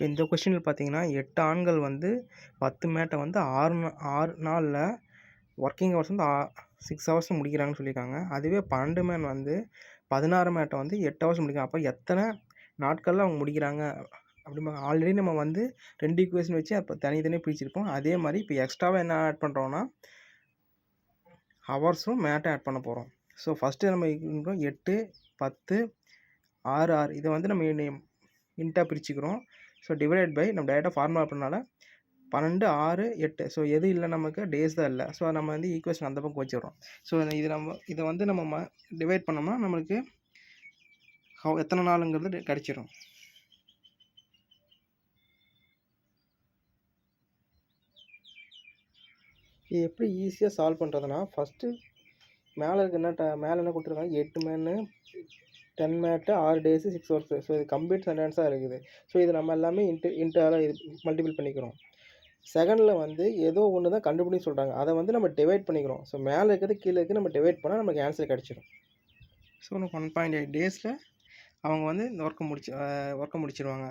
இந்த கொஸ்டினில் பார்த்தீங்கன்னா 8 ஆண்கள் வந்து 10 மேட்டை வந்து 6 நாளில் ஒர்க்கிங் ஹவர்ஸ் வந்து 6 ஹவர்ஸ் முடிக்கிறாங்கன்னு சொல்லியிருக்காங்க. அதுவே 12 மேன் வந்து 16 மேட்டை வந்து 8 ஹவர்ஸ் முடிக்கிறாங்க. அப்போ எத்தனை நாட்களில் அவங்க முடிக்கிறாங்க அப்படிம்பாங்க. ஆல்ரெடி நம்ம வந்து 2 ஈக்குவேஷன் வச்சு அப்போ தனித்தனியாக பிரிச்சிருப்போம். அதே மாதிரி இப்போ எக்ஸ்ட்ராவாக என்ன ஆட் பண்ணுறோன்னா ஹவர்ஸும் மேட்டும் ஆட் பண்ண போகிறோம். ஸோ ஃபஸ்ட்டு நம்ம 8, 10, 6, 6 இதை வந்து நம்ம இன்ட்டாக பிரிச்சுக்கிறோம். ஸோ டிவைடட் பை நம்ம டேரெக்டாக ஃபார்முலா பண்ணனால 12, 6, 8. ஸோ எது இல்லை நமக்கு டேஸ் தான் இல்லை. ஸோ நம்ம வந்து ஈக்குவேஷன் அந்த பக்கம் வச்சிடுறோம். ஸோ இதை வந்து நம்ம டிவைட் பண்ணோம்னா நம்மளுக்கு எத்தனை நாளுங்கிறது கிடச்சிரும். இது எப்படி ஈஸியாக சால்வ் பண்ணுறதுனா ஃபஸ்ட்டு மேலே என்ன கொடுத்துருக்காங்க 8 மேனு 10 மேட்டு 6 டேஸு 6 ஹவர்ஸு. ஸோ இது கம்ப்ளீட் சென்டென்ஸாக இருக்குது. ஸோ இது நம்ம எல்லாமே இன்ட்டால் இது மல்டிபிள் பண்ணிக்கிறோம். செகண்டில் வந்து ஏதோ ஒன்று தான் கண்டுபிடின்னு சொல்கிறாங்க. அதை வந்து நம்ம டிவைட் பண்ணிக்கிறோம். ஸோ மேலே இருக்கிறது கீழே இருக்குது நம்ம டிவைட் பண்ணால் நமக்கு ஆன்சர் கிடச்சிடும். ஸோ நமக்கு 1.8 டேஸில் அவங்க வந்து இந்த ஒர்க்கை முடிச்சிடுவாங்க.